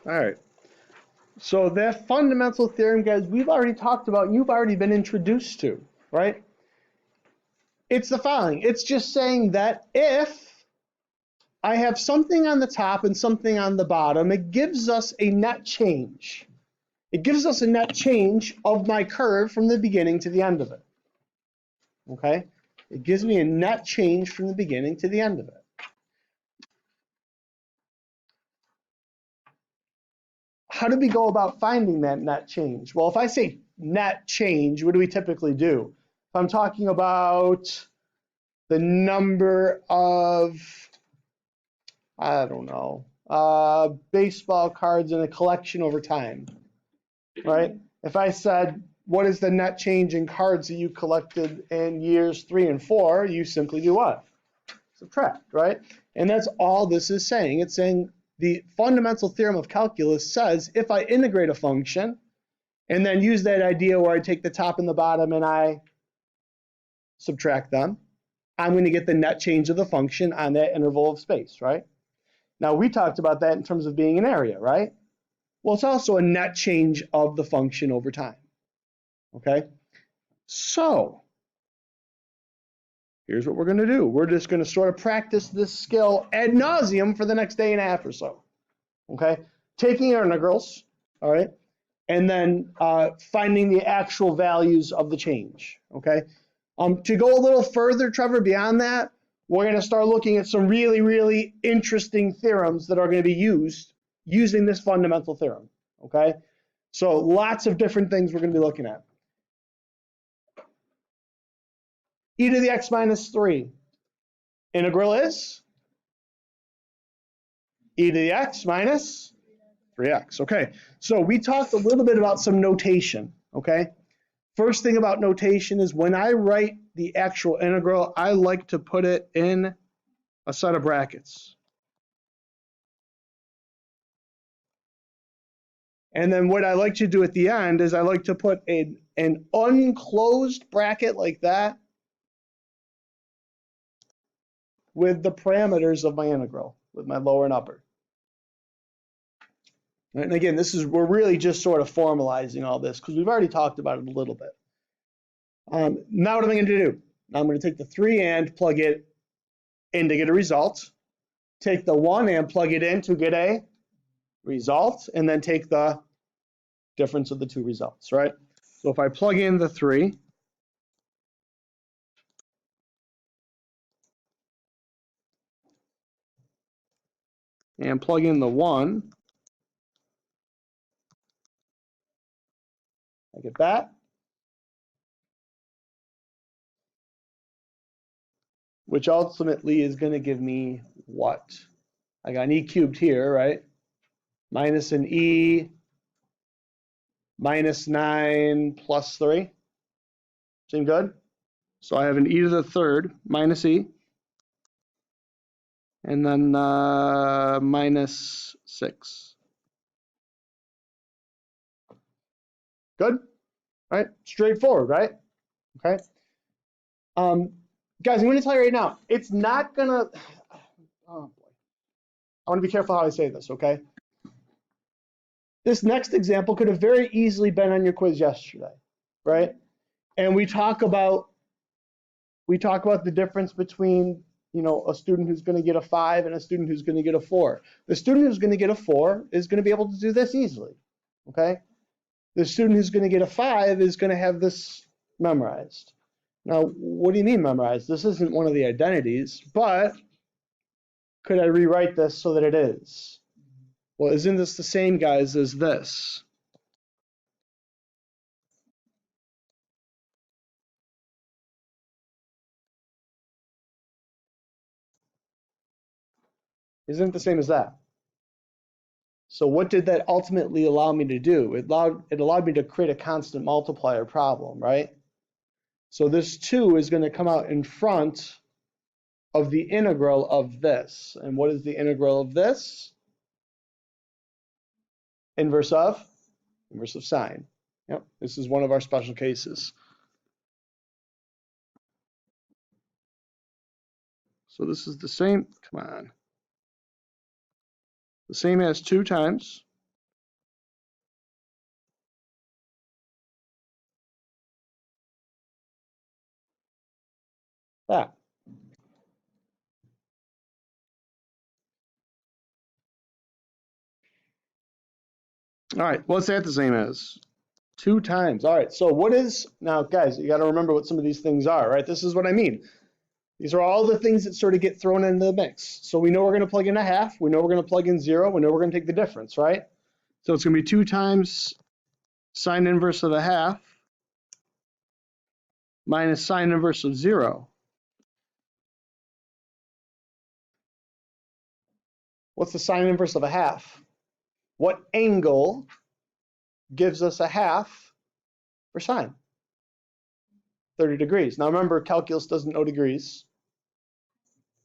All right. So that fundamental theorem, guys, we've already talked about, you've already been introduced to, right? It's the following. It's just saying that if I have something on the top and something on the bottom, it gives us a net change. It gives us a net change of my curve from the beginning to the end of it. Okay? It gives me a net change from the beginning to the end of it. How do we go about finding that net change? Well, if I say net change, what do we typically do? If I'm talking about the number of, I don't know, baseball cards in a collection over time, right? If I said, what is the net change in cards that you collected in years 3 and 4, you simply do what? Subtract, right? And that's all this is saying. It's saying the fundamental theorem of calculus says if I integrate a function and then use that idea where I take the top and the bottom and I subtract them, I'm going to get the net change of the function on that interval of space, right? Now, we talked about that in terms of being an area, right? Well, it's also a net change of the function over time, okay? So here's what we're going to do. We're just going to sort of practice this skill ad nauseum for the next day and a half or so, okay? Taking integrals, all right, and then finding the actual values of the change, okay? To go a little further, Trevor, beyond that, we're going to start looking at some really, really interesting theorems that are going to be used using this fundamental theorem, okay? So lots of different things we're going to be looking at. E to the x minus 3. Integral is e to the x minus 3x. Okay, so we talked a little bit about some notation, okay? First thing about notation is when I write the actual integral, I like to put it in a set of brackets. And then what I like to do at the end is I like to put an unclosed bracket like that with the parameters of my integral, with my lower and upper. And again, we're really just sort of formalizing all this because we've already talked about it a little bit. Now what am I going to do? I'm going to take the 3 and plug it in to get a result. Take the 1 and plug it in to get a result, and then take the difference of the two results, right? So if I plug in the 3, and plug in the 1, I get that. Which ultimately is going to give me what? I got an e cubed here, right? Minus an e minus 9 plus 3. Seem good? So I have an e to the third minus e, and then minus 6. Good? All right, straightforward, right? Okay. Guys, I'm going to tell you right now, it's not going to, oh boy. I want to be careful how I say this, okay? This next example could have very easily been on your quiz yesterday, right? And we talk about the difference between, a student who's going to get a 5 and a student who's going to get a 4. The student who's going to get a 4 is going to be able to do this easily, okay? The student who's going to get a 5 is going to have this memorized. Now, what do you mean memorized? This isn't one of the identities, but could I rewrite this so that it is? Well, isn't this the same, guys, as this? Isn't it the same as that? So what did that ultimately allow me to do? It allowed me to create a constant multiplier problem, right? So this 2 is going to come out in front of the integral of this. And what is the integral of this? Inverse of sine. Yep, this is one of our special cases. So this is the same, come on. The same as 2 times that. All right, what's that the same as? 2 times. All right, so what is, now guys, you got to remember what some of these things are, right? This is what I mean. These are all the things that sort of get thrown into the mix. So we know we're going to plug in a half. We know we're going to plug in 0. We know we're going to take the difference, right? So it's going to be 2 times sine inverse of a half minus sine inverse of 0. What's the sine inverse of a half? What angle gives us a half for sine? 30 degrees. Now remember, calculus doesn't know degrees.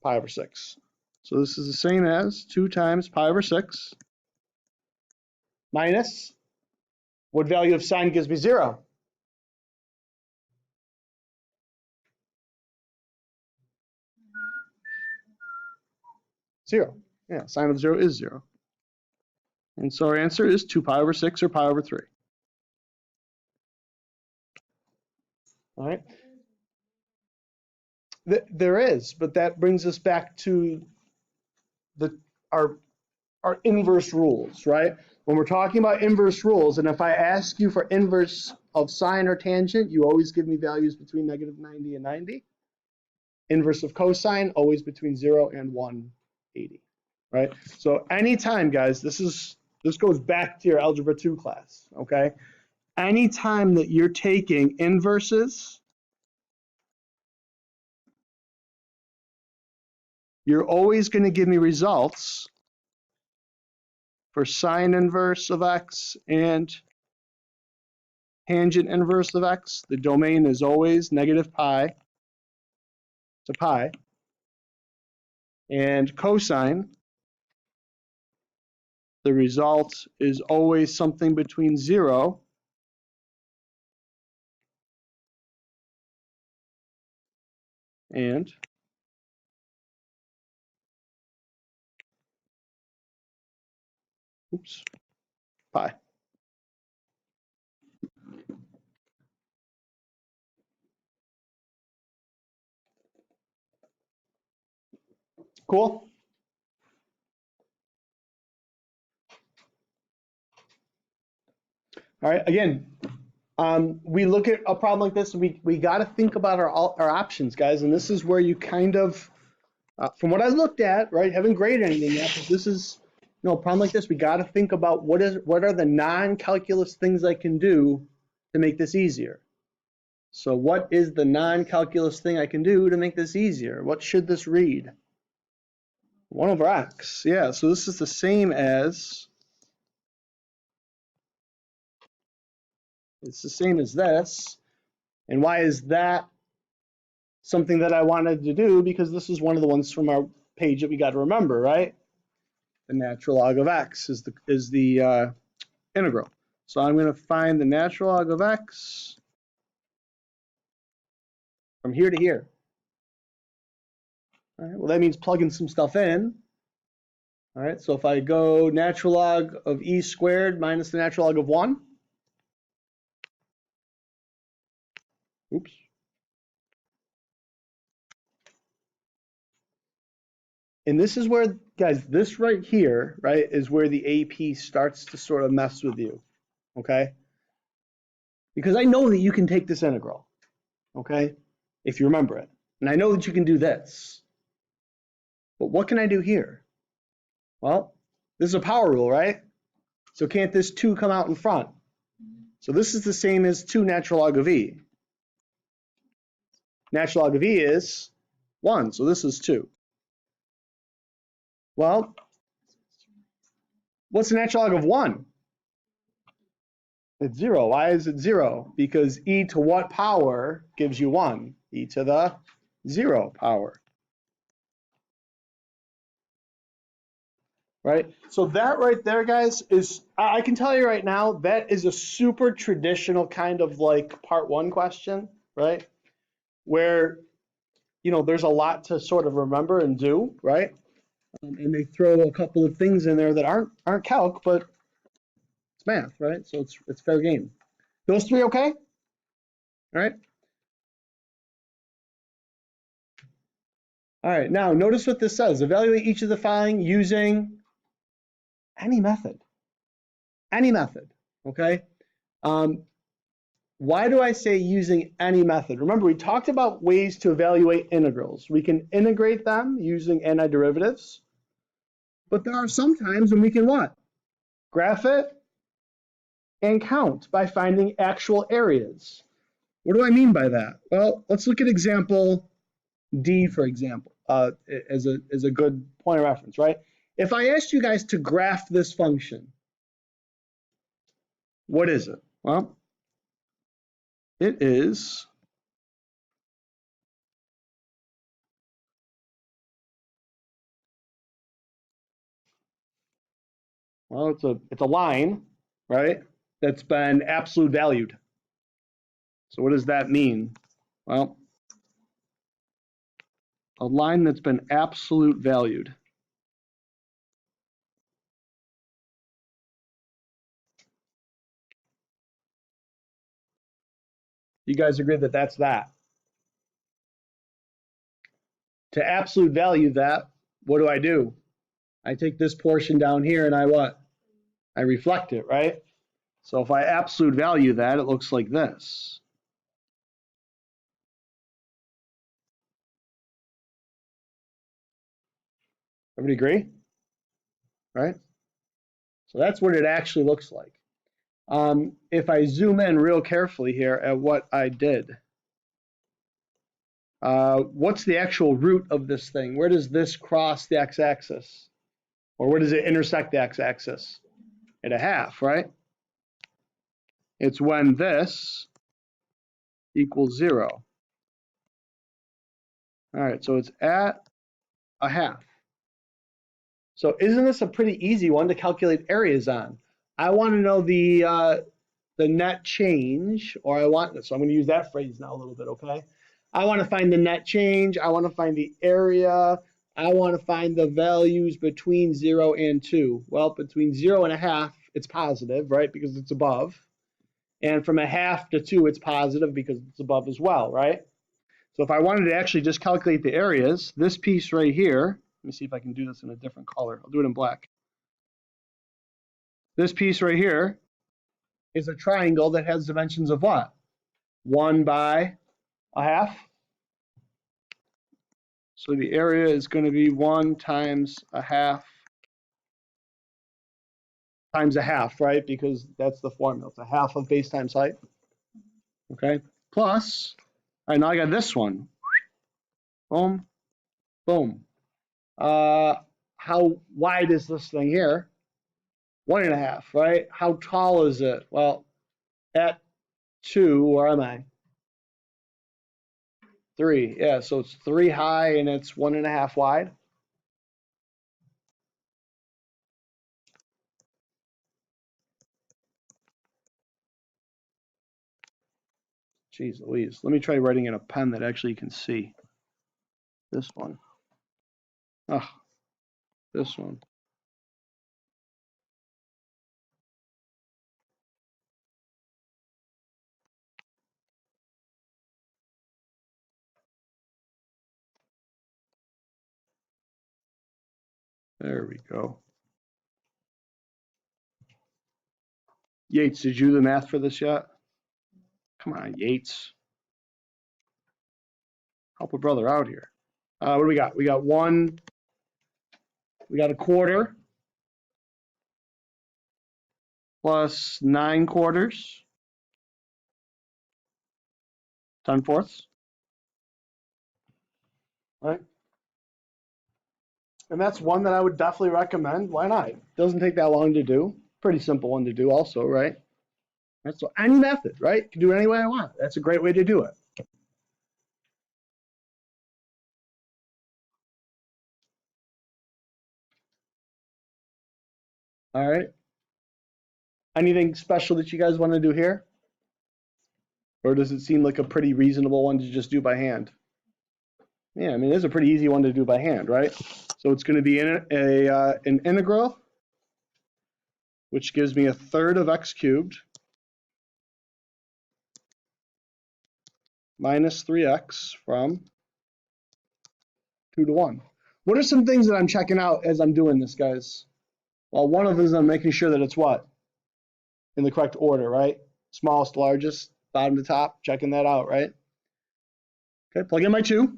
Pi over 6. So this is the same as 2 times pi over 6 minus, what value of sine gives me 0? 0. Yeah, sine of 0 is 0. And so our answer is 2 pi over 6 or pi over 3. All right. There is, but that brings us back to our inverse rules, right? When we're talking about inverse rules, and if I ask you for inverse of sine or tangent, you always give me values between negative 90 and 90. Inverse of cosine, always between 0 and 180, right? So anytime, guys, this goes back to your Algebra 2 class, okay? Anytime that you're taking inverses, you're always going to give me results for sine inverse of x and tangent inverse of x. The domain is always negative pi to pi. And cosine, the result is always something between 0 and pi. Cool? All right, again, we look at a problem like this, we got to think about our options, guys, and this is where you kind of, from what I looked at, right, haven't graded anything yet, but this is, a problem like this, we got to think about what are the non-calculus things I can do to make this easier. So what is the non-calculus thing I can do to make this easier? What should this read? 1 over x. Yeah, so this is the same as, it's the same as this. And why is that something that I wanted to do? Because this is one of the ones from our page that we got to remember, right? The natural log of x is the integral. So I'm going to find the natural log of x from here to here. All right, well, that means plugging some stuff in. All right, so if I go natural log of e squared minus the natural log of 1. Oops. And this is where, guys, this right here, right, is where the AP starts to sort of mess with you, okay? Because I know that you can take this integral, okay, if you remember it. And I know that you can do this. But what can I do here? Well, this is a power rule, right? So can't this 2 come out in front? So this is the same as 2 natural log of e. Natural log of e is 1, so this is 2. Well, what's the natural log of 1? It's 0. Why is it 0? Because e to what power gives you 1? E to the 0 power. Right? So that right there, guys, is, I can tell you right now, that is a super traditional kind of like part 1 question, right? Where, there's a lot to sort of remember and do, right? And they throw a couple of things in there that aren't calc, but it's math, right? So it's fair game. Those 3 okay? All right. All right, now notice what this says. Evaluate each of the following using any method. Any method, okay? Why do I say using any method? Remember, we talked about ways to evaluate integrals. We can integrate them using antiderivatives, but there are some times when we can what? Graph it and count by finding actual areas. What do I mean by that? Well, let's look at example D, for example, as a good point of reference, right? If I asked you guys to graph this function, what is it? Well, it is well, it's a line, right? That's been absolute valued. So what does that mean? Well, a line that's been absolute valued. You guys agree that that's that? To absolute value that, what do? I take this portion down here and I what? I reflect it, right? So if I absolute value that, it looks like this. Everybody agree? Right? So that's what it actually looks like. If I zoom in real carefully here at what I did, what's the actual root of this thing? Where does this cross the x-axis? Or where does it intersect the x-axis? At a half, right? It's when this equals 0. All right, so it's at a half. So isn't this a pretty easy one to calculate areas on? I want to know the net change, or so I'm going to use that phrase now a little bit, okay? I want to find the net change. I want to find the area. I want to find the values between 0 and 2. Well, between 0 and a half, it's positive, right, because it's above. And from a half to 2, it's positive because it's above as well, right? So if I wanted to actually just calculate the areas, this piece right here, let me see if I can do this in a different color. I'll do it in black. This piece right here is a triangle that has dimensions of what? 1 by a half. So the area is going to be 1 times a half times a half, right? Because that's the formula. It's a half of base times height. Okay. Plus, all right, now I got this one. Boom, boom. How wide is this thing here? 1.5, right? How tall is it? Well, at 2, where am I? 3. Yeah, so it's 3 high and it's 1.5 wide. Jeez Louise. Let me try writing in a pen that actually you can see. This one. Oh, this one. There we go. Yates, did you do the math for this yet? Come on, Yates. Help a brother out here. What do we got? We got a quarter plus 9 quarters, 10/4. Right? And that's one that I would definitely recommend. Why not? It doesn't take that long to do. Pretty simple one to do also, right? So any method, right? You can do it any way I want. That's a great way to do it. All right. Anything special that you guys want to do here? Or does it seem like a pretty reasonable one to just do by hand? Yeah, I mean, it's a pretty easy one to do by hand, right? So it's going to be an integral, which gives me 1/3 of x cubed minus 3x from 2 to 1. What are some things that I'm checking out as I'm doing this, guys? Well, one of them is I'm making sure that it's what? In the correct order, right? Smallest, largest, bottom to top, checking that out, right? Okay, plug in my 2.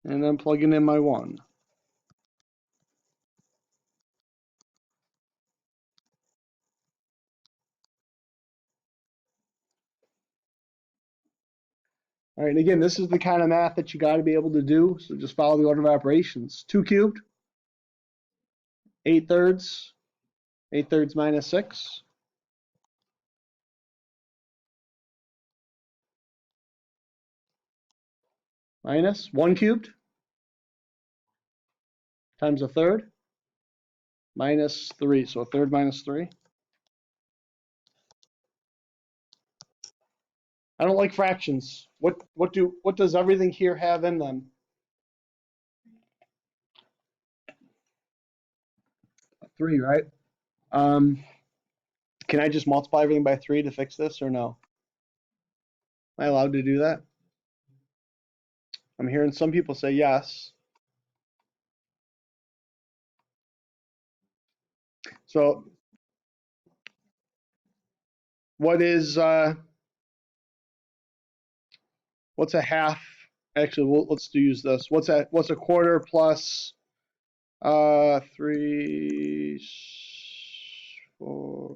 And then plugging in my 1. All right, and again, this is the kind of math that you got to be able to do, so just follow the order of operations. 2 cubed, 8 thirds, 8 thirds minus 6. Minus 1 cubed times a third minus 3. So a third minus 3. I don't like fractions. What does everything here have in them? 3, right? Can I just multiply everything by 3 to fix this or no? Am I allowed to do that? I'm hearing some people say yes. So what is what's a half? Actually, let's use this. What's a quarter plus 3, 4?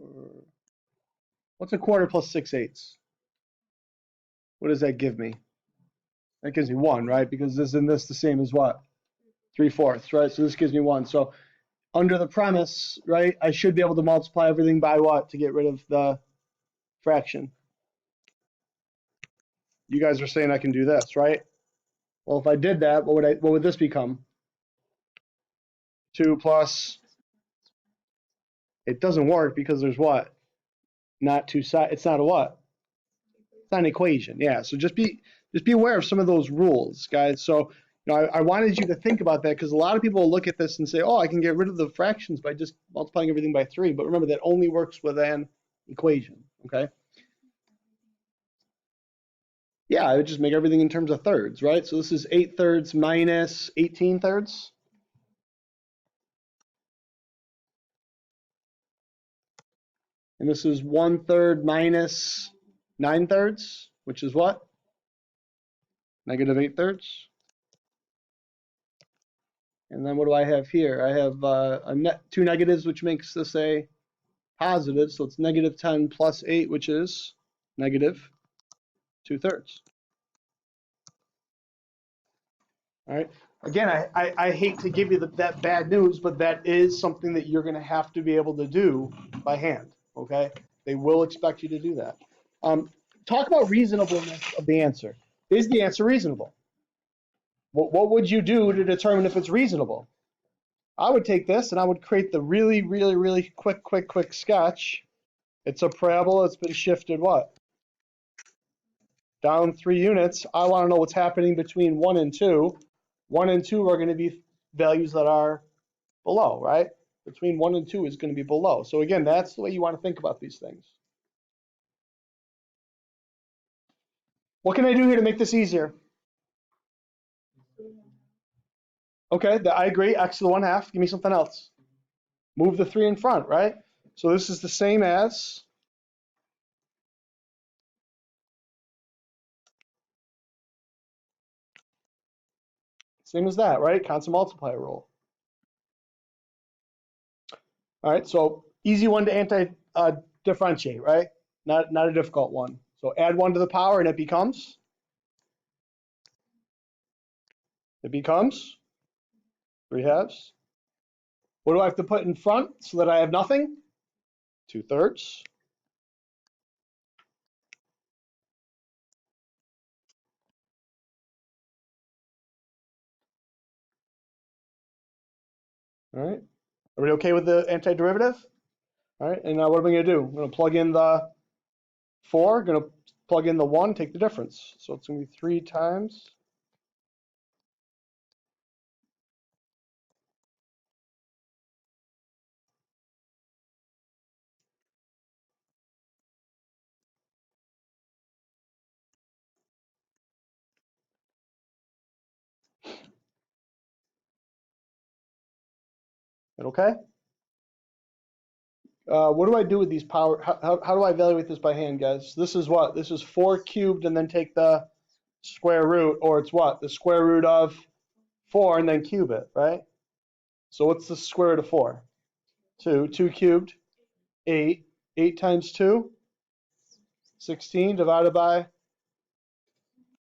What's a quarter plus 6/8? What does that give me? That gives me 1, right? Because isn't this the same as what? 3/4, right? So this gives me 1. So under the premise, right, I should be able to multiply everything by what to get rid of the fraction? You guys are saying I can do this, right? Well, if I did that, what would this become? 2 plus, it doesn't work because there's what? Not two sides. It's not a what? It's not an equation. Yeah. So just be aware of some of those rules, guys. So I wanted you to think about that because a lot of people will look at this and say, oh, I can get rid of the fractions by just multiplying everything by 3. But remember, that only works with an equation. Okay. Yeah, I would just make everything in terms of thirds, right? So this is 8 thirds minus 18 thirds. And this is 1/3 minus 9 thirds, which is what? Negative 8 thirds. And then what do I have here? I have 2 negatives, which makes this a positive. So it's negative 10 plus 8, which is negative 2/3. All right. Again, I hate to give you that bad news, but that is something that you're going to have to be able to do by hand. Okay. They will expect you to do that. Talk about reasonableness of the answer. Is the answer reasonable? What would you do to determine if it's reasonable? I would take this and I would create the really, really, really quick sketch. It's a parabola. It's been shifted what? Down 3 units. I want to know what's happening between 1 and 2. 1 and 2 are going to be values that are below, right? Between 1 and 2 is going to be below. So again, that's the way you want to think about these things. What can I do here to make this easier? Okay, I agree. X to the 1/2. Give me something else. Move the 3 in front, right? So this is the same as that, right? Constant multiplier rule. All right, so easy one to differentiate, right? Not a difficult one. So add 1 to the power and it becomes 3/2. What do I have to put in front so that I have nothing? 2/3. All right. Everybody okay with the antiderivative? All right, and now what am I going to do? I'm going to plug in the 4, going to plug in the 1, take the difference. So it's going to be 3 times. Okay? What do I do with these power? How do I evaluate this by hand, guys? This is what? This is 4 cubed and then take the square root, or it's what? The square root of 4 and then cube it, right? So what's the square root of 4? 2. 2 cubed, 8. 8 times 2, 16 divided by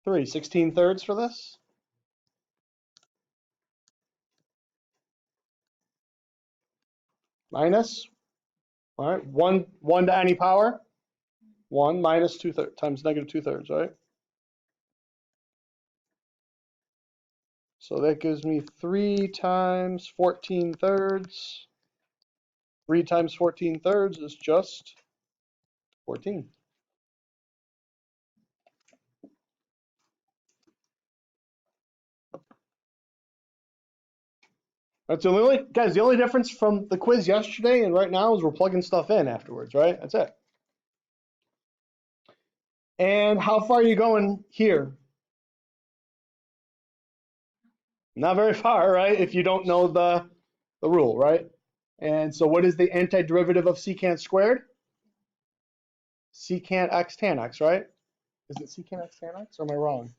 3. 16 thirds for this? Minus, all right, 1 to any power? 1 minus 2 thirds times negative 2 thirds, right? So that gives me 3 times 14 thirds. 3 times 14 thirds is just 14. That's the only, guys, the only difference from the quiz yesterday and right now is we're plugging stuff in afterwards, right? That's it. And how far are you going here? Not very far, right? If you don't know the rule, right? And so what is the antiderivative of secant squared? Secant x tan x, right? Is it secant x tan x, or am I wrong?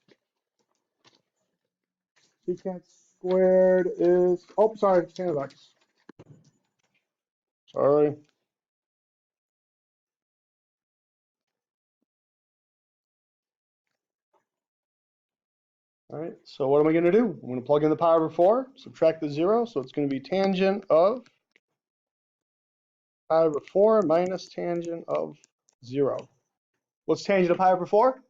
Secant squared is, oh, sorry, tan of x. Sorry. All right, so what am I going to do? I'm going to plug in the power over 4, subtract the 0, so it's going to be tangent of pi over 4 minus tangent of 0. What's tangent of pi over 4?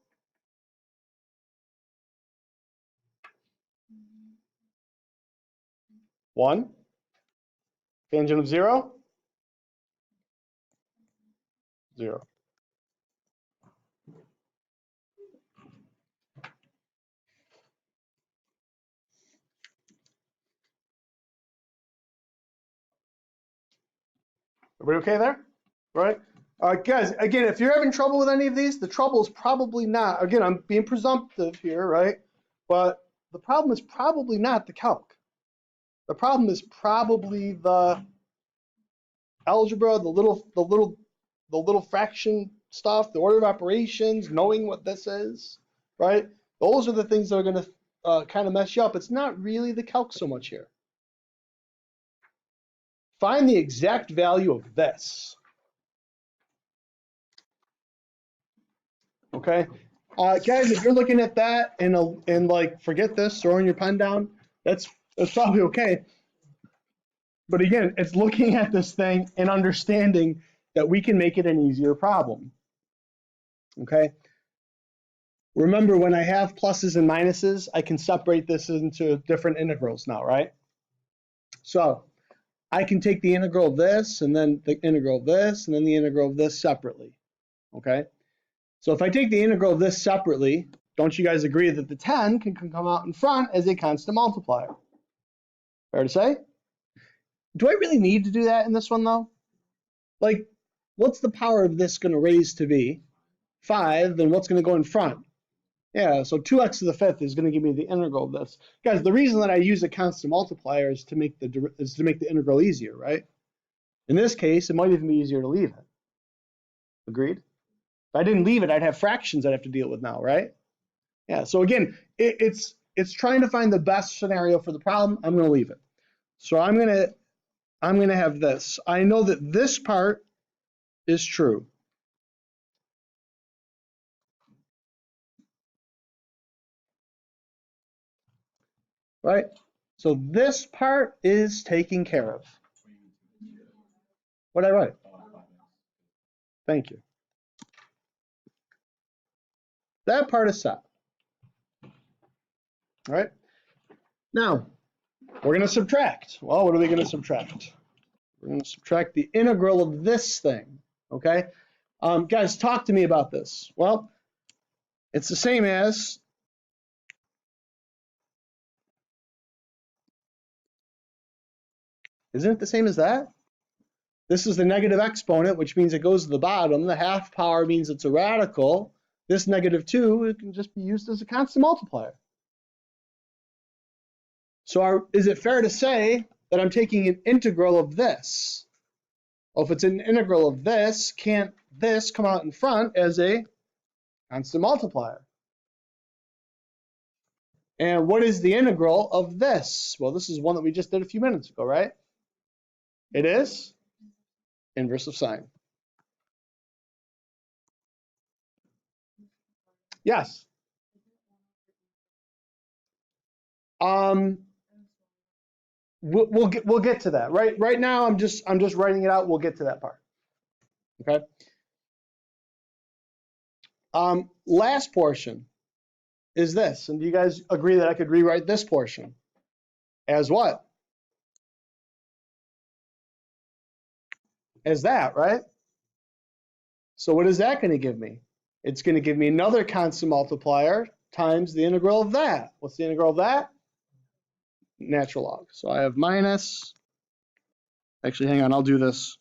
1. Tangent of 0? 0. Everybody okay there? Right? Guys, again, if you're having trouble with any of these, the trouble is probably not, again, I'm being presumptive here, right? But the problem is probably not the calc. The problem is probably the algebra, the little fraction stuff, the order of operations, knowing what this is, right? Those are the things that are going to kind of mess you up. It's not really the calc so much here. Find the exact value of this. Okay, guys, if you're looking at that and like forget this, throwing your pen down, that's probably okay. But again, it's looking at this thing and understanding that we can make it an easier problem. Okay. Remember, when I have pluses and minuses, I can separate this into different integrals now, right? So I can take the integral of this and then the integral of this and then the integral of this separately. Okay. So if I take the integral of this separately, don't you guys agree that the 10 can come out in front as a constant multiplier? Fair to say? Do I really need to do that in this one though? Like, what's the power of this going to raise to be? 5, then what's going to go in front? Yeah, so 2x to the 5th is going to give me the integral of this. Guys, the reason that I use a constant multiplier is to make the integral easier, right? In this case, it might even be easier to leave it. Agreed? If I didn't leave it, I'd have fractions I'd have to deal with now, right? Yeah, so again, it's trying to find the best scenario for the problem. I'm going to leave it. So I'm going to have this. I know that this part is true. Right? So this part is taken care of. What did I write? Thank you. That part is set. All right. Now, we're going to subtract. Well, what are we going to subtract? We're going to subtract the integral of this thing. Okay. Guys, talk to me about this. Well, it's the same as isn't it the same as that? This is the negative exponent, which means it goes to the bottom. The half power means it's a radical. This -2, it can just be used as a constant multiplier. So is it fair to say that I'm taking an integral of this. Well, if it's an integral of this, can't this come out in front as a constant multiplier? And what is the integral of this? Well, this is one that we just did a few minutes ago, right? It is inverse of sine. Yes. We'll get to that. Right now, I'm just writing it out. We'll get to that part. Okay. Last portion is this, and do you guys agree that I could rewrite this portion as what? As that, right? So what is that going to give me? It's going to give me another constant multiplier times the integral of that. What's the integral of that? Natural log. So I have minus, actually, hang on, I'll do this.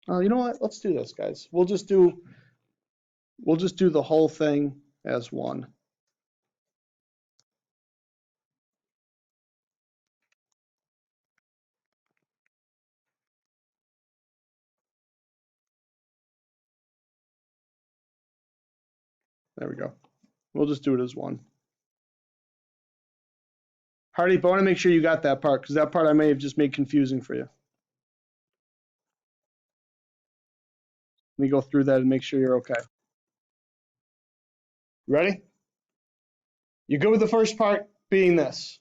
Oh, you know what? Let's do this, guys. We'll just do the whole thing as one. There we go. We'll just do it as one. Hardy, but I want to make sure you got that part, because that part I may have just made confusing for you. Let me go through that and make sure you're okay. Ready? You good with the first part being this?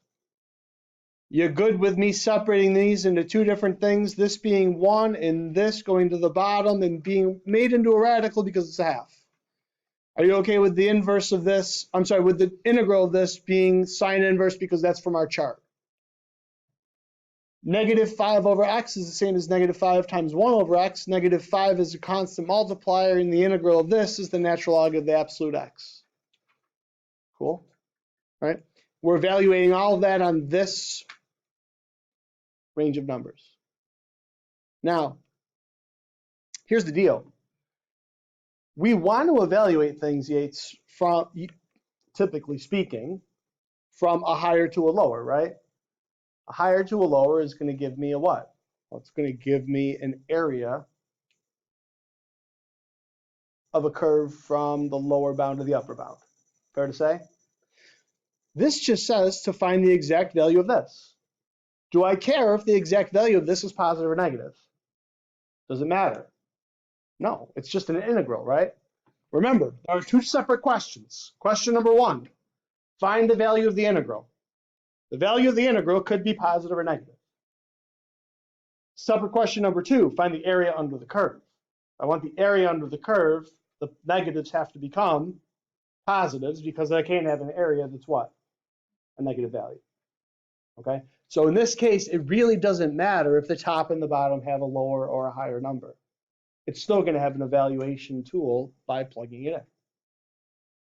You're good with me separating these into two different things, this being one and this going to the bottom and being made into a radical because it's a half? Are you okay with the inverse of this? I'm sorry, with the integral of this being sine inverse because that's from our chart? Negative 5 over x is the same as negative 5 times 1 over x. Negative 5 is a constant multiplier, and the integral of this is the natural log of the absolute x. Cool? All right. We're evaluating all of that on this range of numbers. Now, here's the deal. We want to evaluate things, Yates, from, typically speaking, from a higher to a lower, right? A higher to a lower is going to give me a what? Well, it's going to give me an area of a curve from the lower bound to the upper bound. Fair to say? This just says to find the exact value of this. Do I care if the exact value of this is positive or negative? Does it matter? No, it's just an integral, right? Remember, there are two separate questions. Question number one, find the value of the integral. The value of the integral could be positive or negative. Separate question number two, find the area under the curve. I want the area under the curve, the negatives have to become positives because I can't have an area that's what? A negative value. Okay? So in this case, it really doesn't matter if the top and the bottom have a lower or a higher number. It's still going to have an evaluation tool by plugging it in.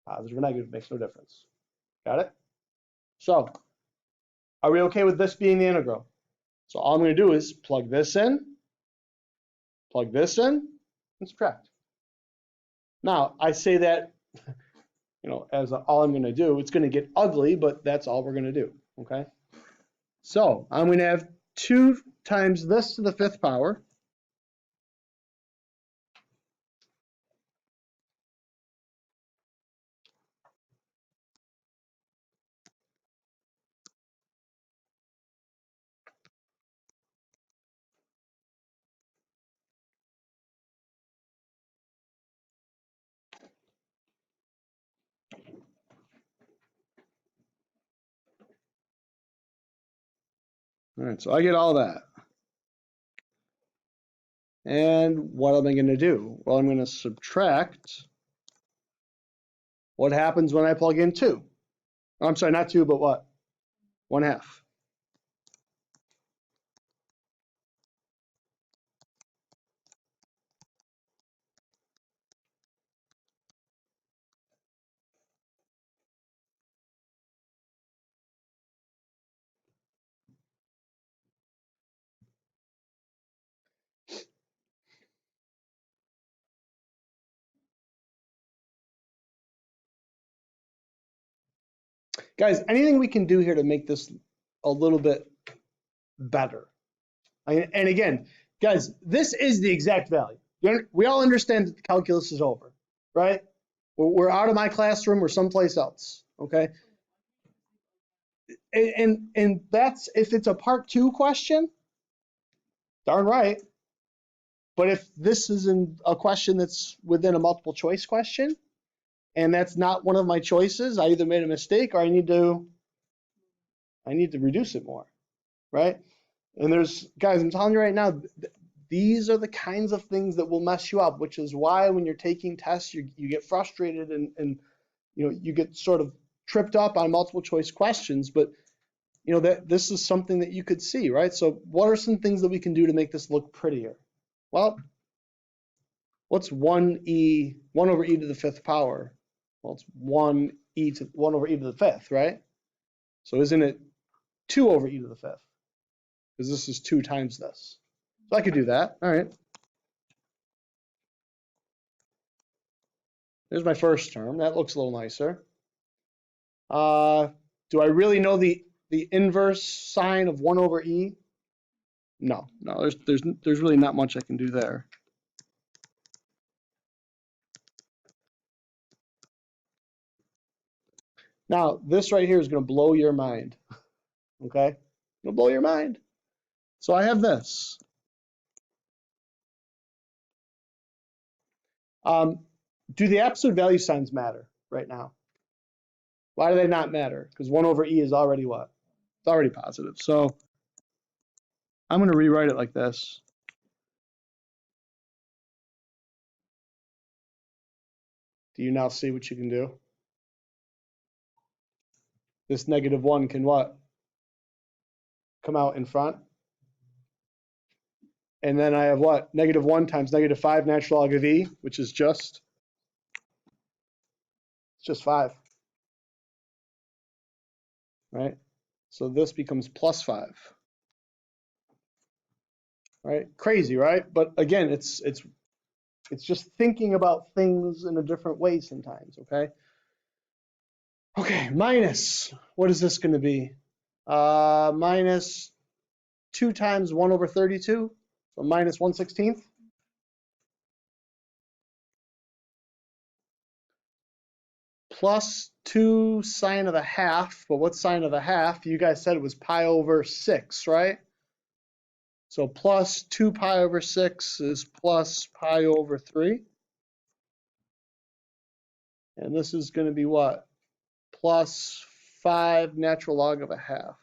Positive or negative makes no difference. Got it? So, are we okay with this being the integral? So all I'm going to do is plug this in, and subtract. Now, I say that, as all I'm going to do. It's going to get ugly, but that's all we're going to do, okay? So I'm going to have 2 times this to the 5th power. All right, so I get all that. And what am I going to do? Well, I'm going to subtract what happens when I plug in 2. I'm sorry, not 2, but what? 1/2. Guys, anything we can do here to make this a little bit better. And again, guys, this is the exact value. We all understand that the calculus is over, right? We're out of my classroom, we're someplace else, okay? And that's, if it's a part 2 question, darn right. But if this is a question that's within a multiple choice question, and that's not one of my choices, I either made a mistake or I need to reduce it more, right? And there's, guys, I'm telling you right now, these are the kinds of things that will mess you up, which is why when you're taking tests, you get frustrated and you get sort of tripped up on multiple choice questions. But that this is something that you could see, right? So what are some things that we can do to make this look prettier? Well, what's 1 over e to the 5th power? Well, it's 1 over e to the 5th, right? So isn't it 2 over e to the 5th? Because this is 2 times this. So I could do that. All right. There's my first term. That looks a little nicer. Do I really know the inverse sign of 1 over e? No. There's really not much I can do there. Now, this right here is going to blow your mind. Okay? It'll blow your mind. So I have this. Do the absolute value signs matter right now? Why do they not matter? Because 1 over e is already what? It's already positive. So I'm going to rewrite it like this. Do you now see what you can do? This -1 can what? Come out in front. And then I have what? -1 times -5 natural log of e, which is just 5. Right? So this becomes +5. Right? Crazy, right? But again, it's just thinking about things in a different way sometimes, okay? Okay, minus, what is this going to be? Minus 2 times 1 over 32, so minus 1/16. Plus 2 sine of a half, but what sine of a half? You guys said it was pi over 6, right? So plus 2 pi over 6 is plus pi over 3. And this is going to be what? Plus 5 natural log of a half.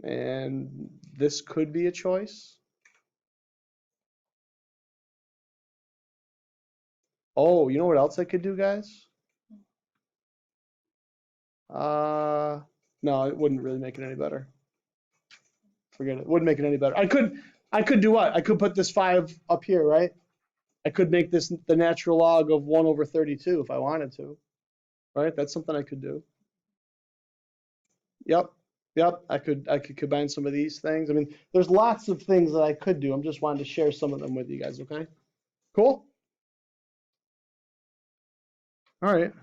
And this could be a choice. Oh, you know what else I could do, guys? No, it wouldn't really make it any better. Forget it. It wouldn't make it any better. I could do what? I could put this 5 up here, right? I could make this the natural log of 1 over 32 if I wanted to, right? That's something I could do. Yep. I could combine some of these things. I mean, there's lots of things that I could do. I'm just wanting to share some of them with you guys, okay? Cool? All right.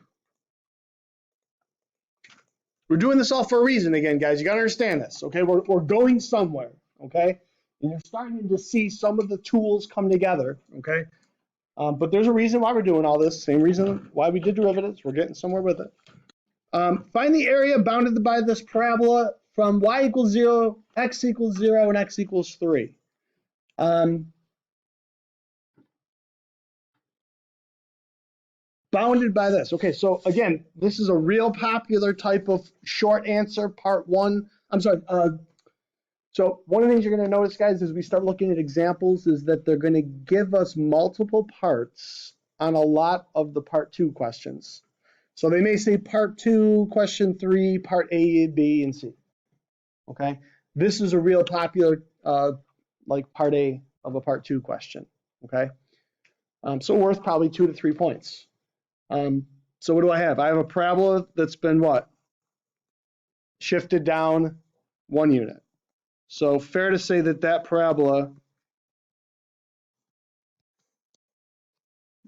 We're doing this all for a reason again, guys. You got to understand this, okay? We're going somewhere, okay? And you're starting to see some of the tools come together, okay? But there's a reason why we're doing all this. Same reason why we did derivatives. We're getting somewhere with it. Find the area bounded by this parabola from y equals 0, x equals 0, and x equals 3. Bounded by this. Okay, so again, this is a real popular type of short answer, part 1. I'm sorry. So one of the things you're going to notice, guys, as we start looking at examples is that they're going to give us multiple parts on a lot of the part 2 questions. So they may say part 2, question 3, part A, B, and C. Okay, this is a real popular, like part A of a part 2 question. Okay, so worth probably 2 to 3 points. So what do I have? I have a parabola that's been what? Shifted down 1 unit. So fair to say that that parabola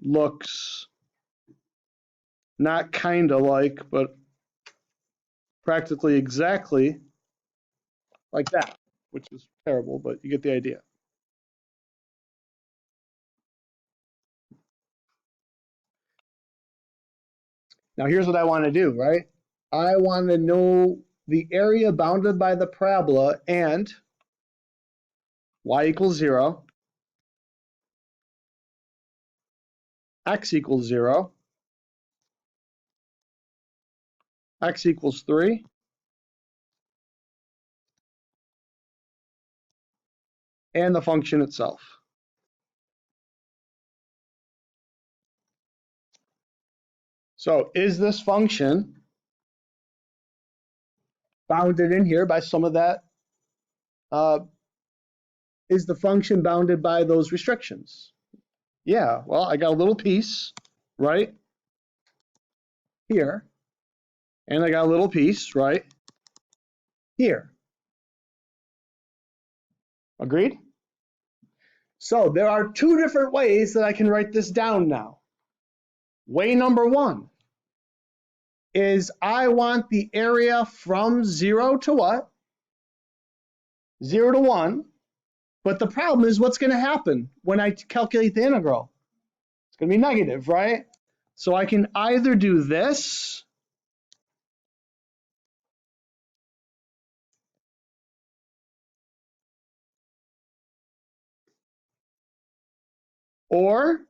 looks not kind of like, but practically exactly like that, which is terrible, but you get the idea. Now here's what I want to do, right? I want to know the area bounded by the parabola and y equals 0, x equals 0, x equals 3, and the function itself. So is this function bounded in here by some of that? Is the function bounded by those restrictions? Yeah, well, I got a little piece right here, and I got a little piece right here. Agreed? So there are two different ways that I can write this down now. Way number one is I want the area from 0 to what? 0 to 1. But the problem is what's going to happen when I calculate the integral? It's going to be negative, right? So I can either do this, or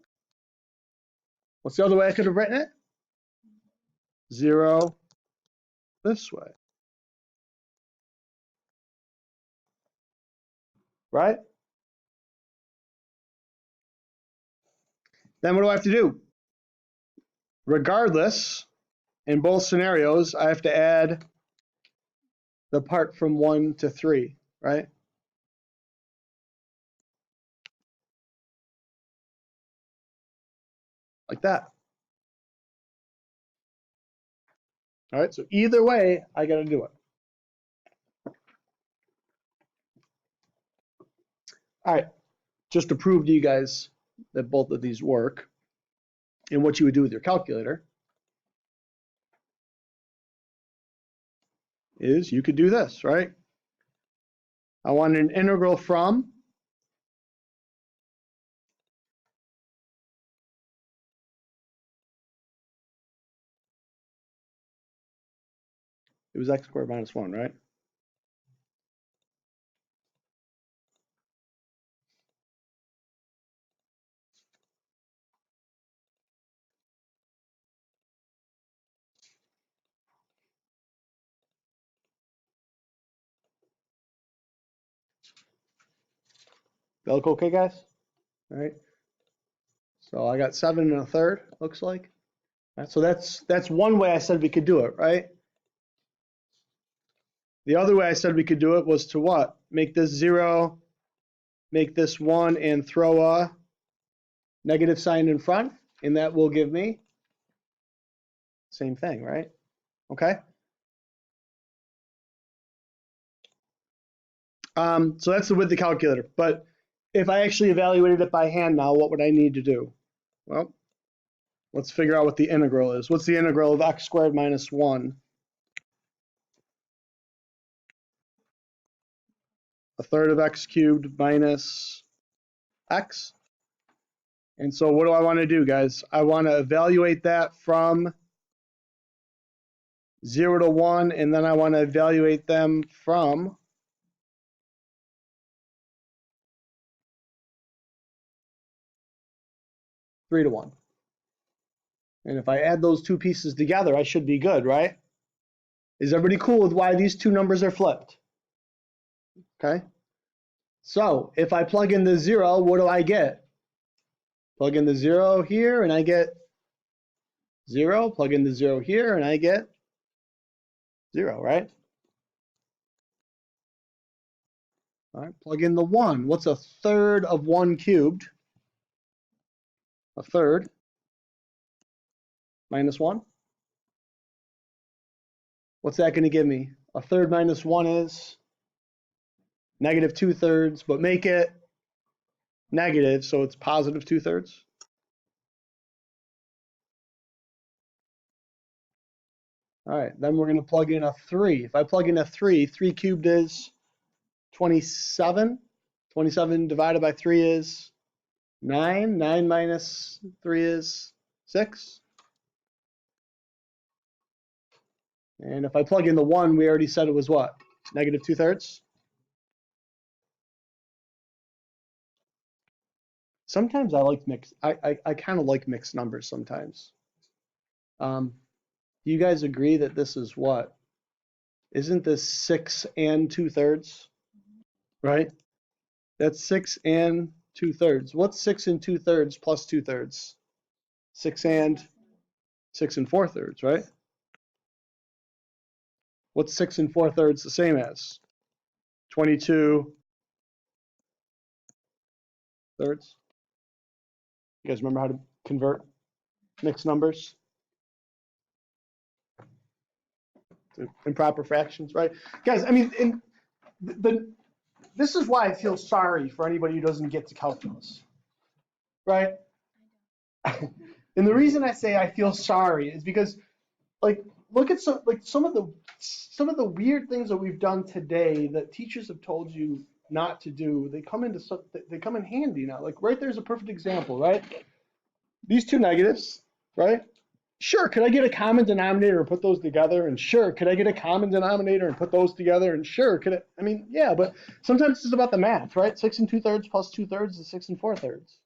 what's the other way I could have written it? 0 this way, right? Then what do I have to do? Regardless, in both scenarios, I have to add the part from 1 to 3, right? Like that. All right, so either way, I got to do it. All right, just to prove to you guys that both of these work and what you would do with your calculator is you could do this, right? I want an integral from it was x squared minus 1, right? That look okay, guys? All right. So I got 7 1/3, looks like. Right, so that's one way I said we could do it, right? The other way I said we could do it was to what? Make this 0, make this 1, and throw a negative sign in front, and that will give me same thing, right? Okay. So that's with the calculator. But if I actually evaluated it by hand now, what would I need to do? Well, let's figure out what the integral is. What's the integral of x squared minus 1? A third of x cubed minus x. And so what do I want to do, guys? I want to evaluate that from 0 to 1, and then I want to evaluate them from 3 to 1. And if I add those two pieces together, I should be good, right? Is everybody cool with why these two numbers are flipped? Okay. So if I plug in the 0, what do I get? Plug in the 0 here, and I get 0. Plug in the 0 here, and I get 0, right? All right, plug in the 1. What's a third of 1 cubed? A third minus 1. What's that going to give me? A third minus 1 is negative 2/3, but make it negative, so it's positive 2/3. All right, then we're going to plug in a 3. If I plug in a 3, 3 cubed is 27. 27 divided by 3 is 9. 9 minus 3 is 6. And if I plug in the 1, we already said it was what? Negative 2/3. Sometimes I like mixed. I kind of like mixed numbers sometimes. Do you guys agree that this is what? Isn't this 6 and 2/3? Right? That's 6 and 2/3. What's 6 and 2/3 plus 2/3? 6 and 4/3, right? What's 6 and 4/3 the same as? 22/3. You guys remember how to convert mixed numbers to improper fractions, right? Guys, I mean, this is why I feel sorry for anybody who doesn't get to calculus, right? And the reason I say I feel sorry is because, like, look at some of the weird things that we've done today that teachers have told you not to do. They come in handy now. Like right there's a perfect example, right? These two negatives, right? Sure, could I get a common denominator and put those together? And sure, could I get a common denominator and put those together? And sure, I mean, yeah, but sometimes it's about the math, right? 6 and 2/3 plus 2/3 is 6 and 4/3,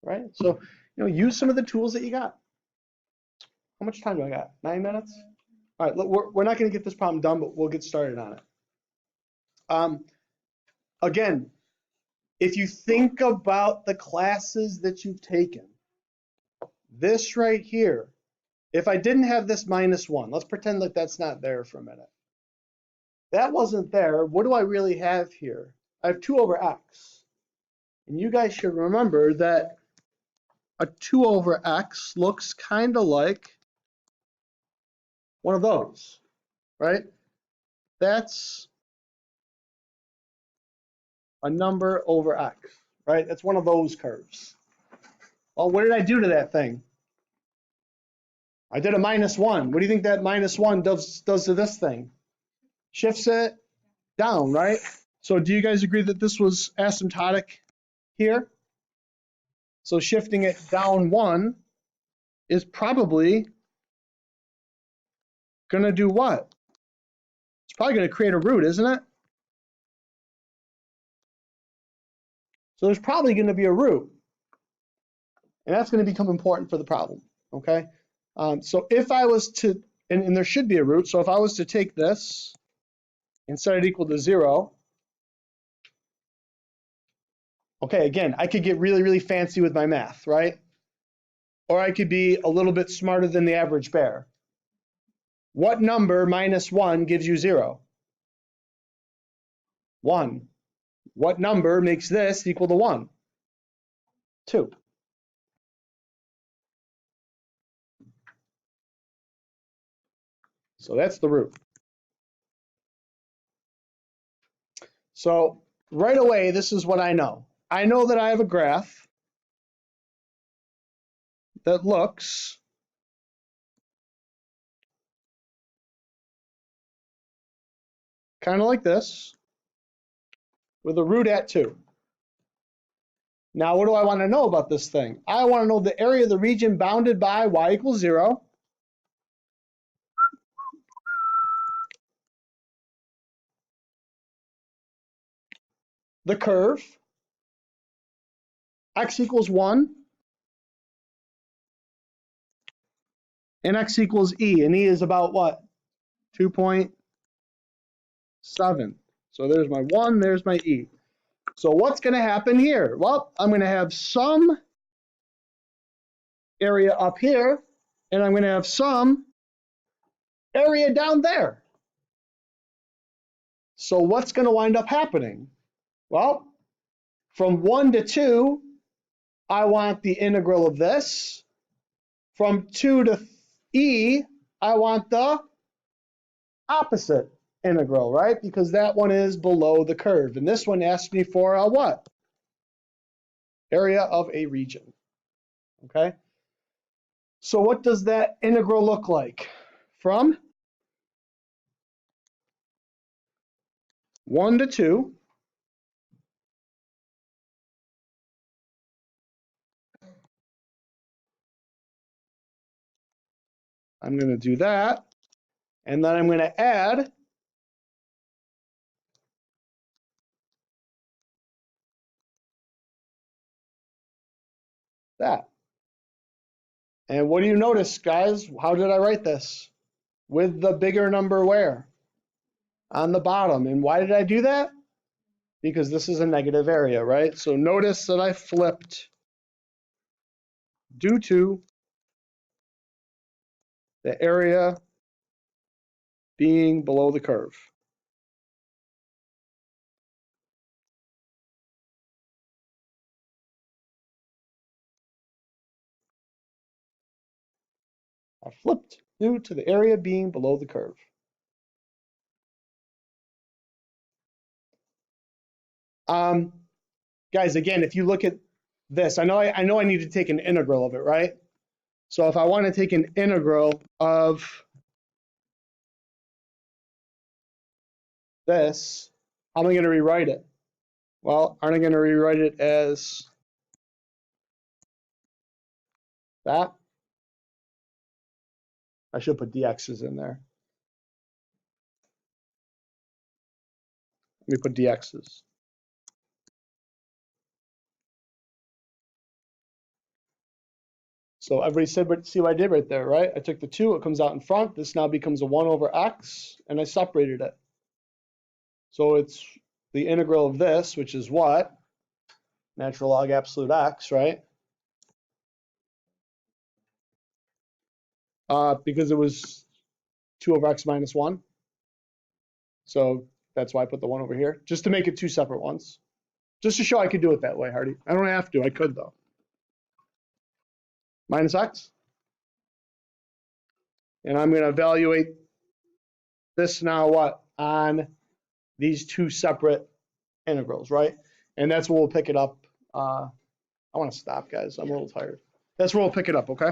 right? So, use some of the tools that you got. How much time do I got? 9 minutes? All right, look, we're not going to get this problem done, but we'll get started on it. Again, if you think about the classes that you've taken, this right here, if I didn't have this -1, let's pretend like that's not there for a minute. That wasn't there. What do I really have here? I have 2 over x. And you guys should remember that a 2 over x looks kind of like one of those, right? That's a number over x, right? That's one of those curves. Well, what did I do to that thing? I did a -1. What do you think that -1 does to this thing? Shifts it down, right? So do you guys agree that this was asymptotic here? So shifting it down 1 is probably going to do what? It's probably going to create a root, isn't it? So there's probably going to be a root. And that's going to become important for the problem, okay? So if I was to, and there should be a root, so if I was to take this and set it equal to 0, okay, again, I could get really, really fancy with my math, right? Or I could be a little bit smarter than the average bear. What number -1 gives you 0? 1. What number makes this equal to 1? 2. So that's the root. So right away, this is what I know. I know that I have a graph that looks kind of like this with a root at 2. Now, what do I want to know about this thing? I want to know the area of the region bounded by y equals 0. The curve, x equals 1, and x equals e. And e is about what? 2.7. So there's my 1, there's my e. So what's going to happen here? Well, I'm going to have some area up here, and I'm going to have some area down there. So what's going to wind up happening? Well, from 1 to 2, I want the integral of this. From 2 to e, I want the opposite integral, right? Because that one is below the curve. And this one asks me for a what? Area of a region, okay? So what does that integral look like? From 1 to 2, I'm going to do that, and then I'm going to add that. And what do you notice, guys? How did I write this? With the bigger number where? On the bottom. And why did I do that? Because this is a negative area, right? So notice that I flipped due to the area being below the curve. I flipped due to the area being below the curve. Guys, again, if you look at this, I know I need to take an integral of it, right? So if I want to take an integral of this, how am I going to rewrite it? Well, aren't I going to rewrite it as that? I should put dx's in there. Let me put dx's. So everybody said, see what I did right there, right? I took the 2, it comes out in front. This now becomes a 1 over x, and I separated it. So it's the integral of this, which is what? Natural log absolute x, right? Because it was 2 over x minus 1. So that's why I put the 1 over here, just to make it 2 separate ones. Just to show I could do it that way, Hardy. I don't have to, I could though. Minus x. And I'm going to evaluate this now what? On these 2 separate integrals, right? And that's where we'll pick it up. I want to stop, guys. I'm a little tired. That's where we'll pick it up, okay?